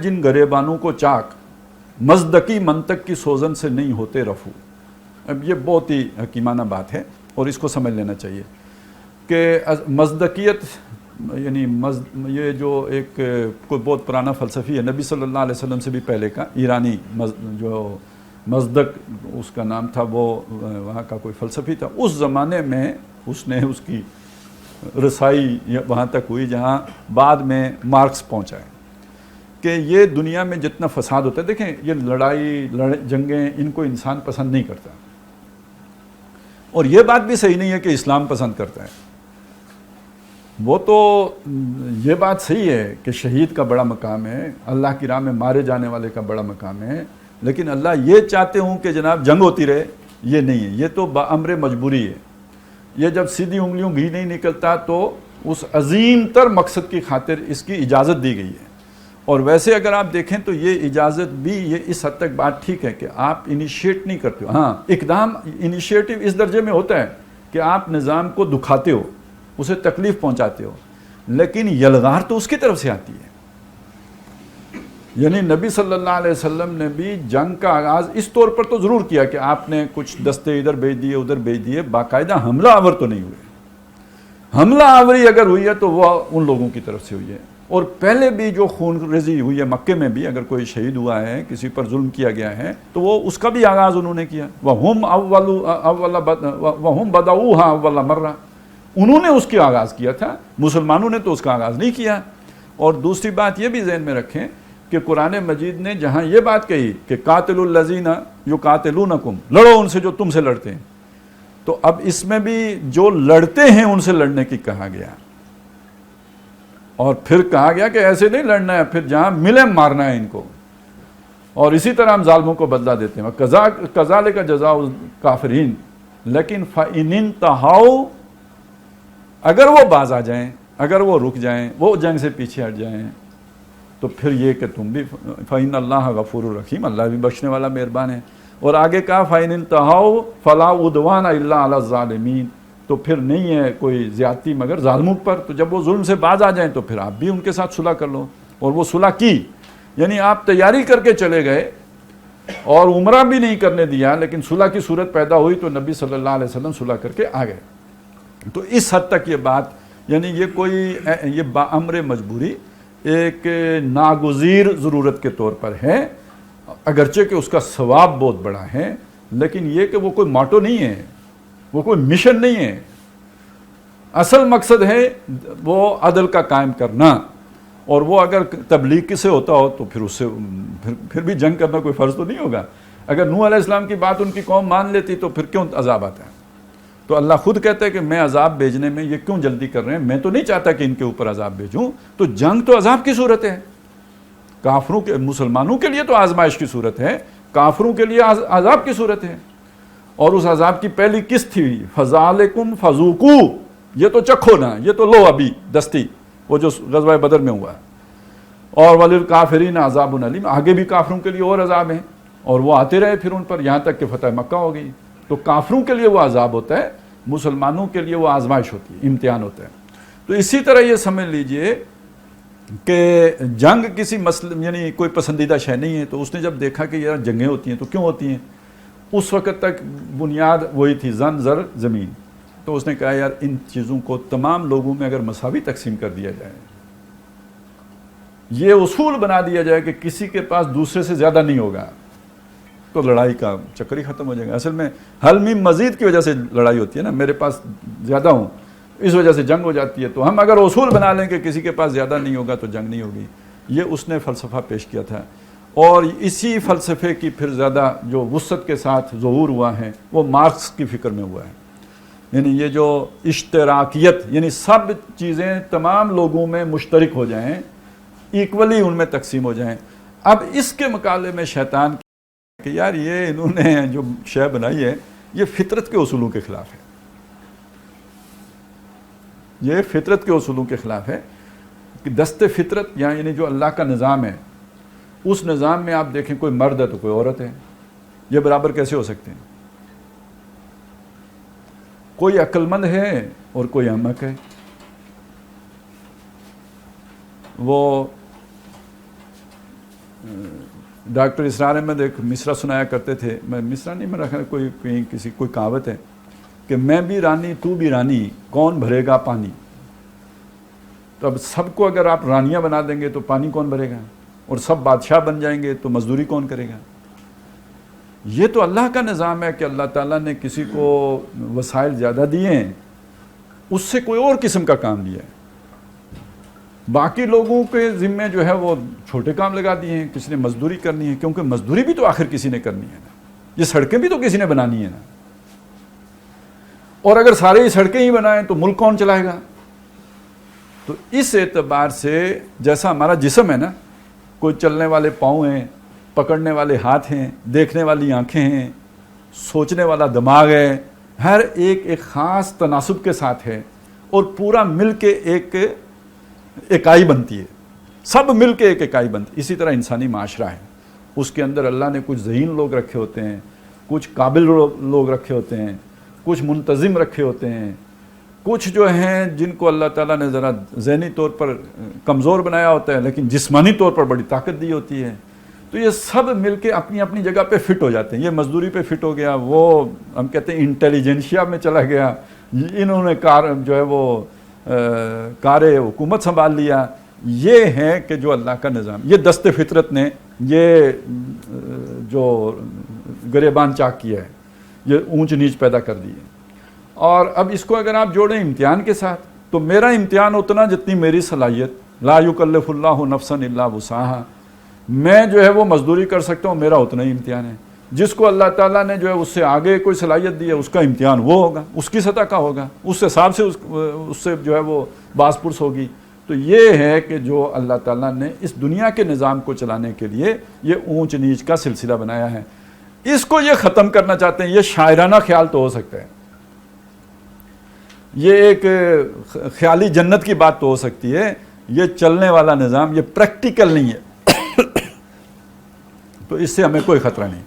جن گریبانوں کو چاک، مزدقی منطق کی سوزن سے نہیں ہوتے رفو. اب یہ بہت ہی حکیمانہ بات ہے اور اس کو سمجھ لینا چاہیے کہ مزدقیت یعنی یہ جو ایک کوئی بہت پرانا فلسفی ہے، نبی صلی اللہ علیہ وسلم سے بھی پہلے کا ایرانی جو مزدق اس کا نام تھا، وہ وہاں کا کوئی فلسفی تھا. اس زمانے میں اس نے اس کی رسائی وہاں تک ہوئی جہاں بعد میں مارکس پہنچا ہے کہ یہ دنیا میں جتنا فساد ہوتا ہے، دیکھیں یہ لڑائی جنگیں ان کو انسان پسند نہیں کرتا، اور یہ بات بھی صحیح نہیں ہے کہ اسلام پسند کرتا ہے. وہ تو یہ بات صحیح ہے کہ شہید کا بڑا مقام ہے، اللہ کی راہ میں مارے جانے والے کا بڑا مقام ہے، لیکن اللہ یہ چاہتے ہوں کہ جناب جنگ ہوتی رہے، یہ نہیں ہے. یہ تو بامر مجبوری ہے. یہ جب سیدھی انگلیوں گھی نہیں نکلتا تو اس عظیم تر مقصد کی خاطر اس کی اجازت دی گئی ہے. اور ویسے اگر آپ دیکھیں تو یہ اجازت بھی یہ اس حد تک بات ٹھیک ہے کہ آپ انیشیٹ نہیں کرتے ہو. ہاں اقدام انیشیٹو اس درجے میں ہوتا ہے کہ آپ نظام کو دکھاتے ہو، اسے تکلیف پہنچاتے ہو، لیکن یلغار تو اس کی طرف سے آتی ہے. یعنی نبی صلی اللہ علیہ وسلم نے بھی جنگ کا آغاز اس طور پر تو ضرور کیا کہ آپ نے کچھ دستے ادھر بھیج دیے ادھر بھیج دیے، باقاعدہ حملہ آور تو نہیں ہوئے. حملہ آوری اگر ہوئی ہے تو وہ ان لوگوں کی طرف سے ہوئی ہے. اور پہلے بھی جو خون ریزی ہوئی ہے مکے میں بھی، اگر کوئی شہید ہوا ہے، کسی پر ظلم کیا گیا ہے، تو وہ اس کا بھی آغاز انہوں نے کیا. وَهُمْ بَدَؤُوهَا أَوَّلَ مَرَّةٍ، انہوں نے اس کی آغاز کیا تھا، مسلمانوں نے تو اس کا آغاز نہیں کیا. اور دوسری بات یہ بھی ذہن میں رکھیں کہ قرآن مجید نے جہاں یہ بات کہی کہ قاتلوا الذین یقاتلونکم، لڑو ان سے جو تم سے لڑتے ہیں، تو اب اس میں بھی جو لڑتے ہیں ان سے لڑنے کی کہا گیا. اور پھر کہا گیا کہ ایسے نہیں لڑنا ہے، پھر جہاں ملے مارنا ہے ان کو. اور اسی طرح ہم ظالموں کو بدلہ دیتے ہیں. کذالک جزاء الکافرین. لیکن فإن انتہوا، اگر وہ باز آ جائیں، اگر وہ رک جائیں، وہ جنگ سے پیچھے ہٹ جائیں، تو پھر یہ کہ تم بھی فإن اللہ غفور الرحیم، اللہ بھی بخشنے والا مہربان ہے. اور آگے کہا فإن انتہوا فلا عدوان الا علی الظالمین، تو پھر نہیں ہے کوئی زیادتی مگر ظالموں پر. تو جب وہ ظلم سے باز آ جائیں تو پھر آپ بھی ان کے ساتھ صلح کر لو. اور وہ صلح کی، یعنی آپ تیاری کر کے چلے گئے اور عمرہ بھی نہیں کرنے دیا، لیکن صلح کی صورت پیدا ہوئی تو نبی صلی اللہ علیہ وسلم صلح کر کے آ گئے. تو اس حد تک یہ بات، یعنی یہ کوئی یہ بامر مجبوری ایک ناگزیر ضرورت کے طور پر ہے، اگرچہ کہ اس کا ثواب بہت بڑا ہے، لیکن یہ کہ وہ کوئی ماٹو نہیں ہے، وہ کوئی مشن نہیں ہے. اصل مقصد ہے وہ عدل کا قائم کرنا. اور وہ اگر تبلیغ کی سے ہوتا ہو تو پھر اس سے پھر بھی جنگ کرنا کوئی فرض تو نہیں ہوگا. اگر نوح علیہ السلام کی بات ان کی قوم مان لیتی تو پھر کیوں عذاب آتا ہے؟ تو اللہ خود کہتا ہے کہ میں عذاب بھیجنے میں یہ کیوں جلدی کر رہے ہیں، میں تو نہیں چاہتا کہ ان کے اوپر عذاب بھیجوں. تو جنگ تو عذاب کی صورت ہے. کافروں کے، مسلمانوں کے لیے تو آزمائش کی صورت ہے، کافروں کے لیے عذاب کی صورت ہے. اور اس عذاب کی پہلی قسط تھی فذالکم فذوقوا، یہ تو چکھو نا، یہ تو لو ابھی دستی، وہ جو غزوہ بدر میں ہوا ہے. اور وللکافرین عذاب علیم، آگے بھی کافروں کے لیے اور عذاب ہیں، اور وہ آتے رہے پھر ان پر یہاں تک کہ فتح مکہ ہو گئی. تو کافروں کے لیے وہ عذاب ہوتا ہے، مسلمانوں کے لیے وہ آزمائش ہوتی ہے، امتحان ہوتا ہے. تو اسی طرح یہ سمجھ لیجئے کہ جنگ کسی مسئلہ یعنی کوئی پسندیدہ شے نہیں ہے. تو اس نے جب دیکھا کہ یار جنگیں ہوتی ہیں تو کیوں ہوتی ہیں، اس وقت تک بنیاد وہی تھی زن زر زمین. تو اس نے کہا یار ان چیزوں کو تمام لوگوں میں اگر مساوی تقسیم کر دیا جائے، یہ اصول بنا دیا جائے کہ کسی کے پاس دوسرے سے زیادہ نہیں ہوگا، تو لڑائی کا چکر ہی ختم ہو جائے گا. اصل میں حل میم مزید کی وجہ سے لڑائی ہوتی ہے نا، میرے پاس زیادہ ہوں اس وجہ سے جنگ ہو جاتی ہے. تو ہم اگر اصول بنا لیں کہ کسی کے پاس زیادہ نہیں ہوگا تو جنگ نہیں ہوگی. یہ اس نے فلسفہ پیش کیا تھا. اور اسی فلسفے کی پھر زیادہ جو وسعت کے ساتھ ظہور ہوا ہے وہ مارکس کی فکر میں ہوا ہے. یعنی یہ جو اشتراکیت، یعنی سب چیزیں تمام لوگوں میں مشترک ہو جائیں، ایکولی ان میں تقسیم ہو جائیں. اب اس کے مقابلے میں شیطان کہ یار یہ انہوں نے جو شے بنائی ہے یہ فطرت کے اصولوں کے خلاف ہے، یہ فطرت کے اصولوں کے خلاف ہے. کہ دست فطرت یعنی جو اللہ کا نظام ہے، اس نظام میں آپ دیکھیں کوئی مرد ہے تو کوئی عورت ہے، یہ برابر کیسے ہو سکتے ہیں؟ کوئی عقل مند ہے اور کوئی احمق ہے. وہ ڈاکٹر اسرار احمد ایک مصرع سنایا کرتے تھے, میں مصرع نہیں, میرا خیال کوئی کہاوت ہے کہ میں بھی رانی تو بھی رانی, کون بھرے گا پانی. تو اب سب کو اگر آپ رانیاں بنا دیں گے تو پانی کون بھرے گا, اور سب بادشاہ بن جائیں گے تو مزدوری کون کرے گا. یہ تو اللہ کا نظام ہے کہ اللہ تعالیٰ نے کسی کو وسائل زیادہ دیے ہیں, اس سے کوئی اور قسم کا کام دیا ہے. باقی لوگوں کے ذمے جو ہے وہ چھوٹے کام لگا دیے ہیں, کسی نے مزدوری کرنی ہے, کیونکہ مزدوری بھی تو آخر کسی نے کرنی ہے نا, یہ سڑکیں بھی تو کسی نے بنانی ہے نا. اور اگر سارے ہی سڑکیں ہی بنائیں تو ملک کون چلائے گا. تو اس اعتبار سے جیسا ہمارا جسم ہے نا, کوئی چلنے والے پاؤں ہیں, پکڑنے والے ہاتھ ہیں, دیکھنے والی آنکھیں ہیں, سوچنے والا دماغ ہے, ہر ایک خاص تناسب کے ساتھ ہے, اور پورا مل کے ایک اکائی بنتی ہے, سب مل کے ایک اکائی بنتی. اسی طرح انسانی معاشرہ ہے, اس کے اندر اللہ نے کچھ ذہین لوگ رکھے ہوتے ہیں, کچھ قابل لوگ رکھے ہوتے ہیں, کچھ منتظم رکھے ہوتے ہیں, کچھ جو ہیں جن کو اللہ تعالیٰ نے ذرا ذہنی طور پر کمزور بنایا ہوتا ہے لیکن جسمانی طور پر بڑی طاقت دی ہوتی ہے. تو یہ سب مل کے اپنی اپنی جگہ پہ فٹ ہو جاتے ہیں. یہ مزدوری پہ فٹ ہو گیا, وہ ہم کہتے ہیں انٹیلیجنشیا میں چلا گیا, انہوں نے جو ہے وہ کار حکومت سنبھال لیا. یہ ہے کہ جو اللہ کا نظام, یہ دست فطرت نے یہ جو گریبان چاک کیا ہے, یہ اونچ نیچ پیدا کر دی ہے. اور اب اس کو اگر آپ جوڑیں امتحان کے ساتھ, تو میرا امتحان اتنا جتنی میری صلاحیت, لا یکلف اللہ نفسا الا وسعہا, میں جو ہے وہ مزدوری کر سکتا ہوں, میرا اتنا ہی امتحان ہے. جس کو اللہ تعالیٰ نے جو ہے اس سے آگے کوئی صلاحیت دی ہے, اس کا امتحان وہ ہوگا, اس کی سطح کا ہوگا, اس حساب سے اس سے جو ہے وہ باز پرس ہوگی. تو یہ ہے کہ جو اللہ تعالیٰ نے اس دنیا کے نظام کو چلانے کے لیے یہ اونچ نیچ کا سلسلہ بنایا ہے. اس کو یہ ختم کرنا چاہتے ہیں. یہ شاعرانہ خیال تو ہو سکتا ہے, یہ ایک خیالی جنت کی بات تو ہو سکتی ہے, یہ چلنے والا نظام, یہ پریکٹیکل نہیں ہے. تو اس سے ہمیں کوئی خطرہ نہیں.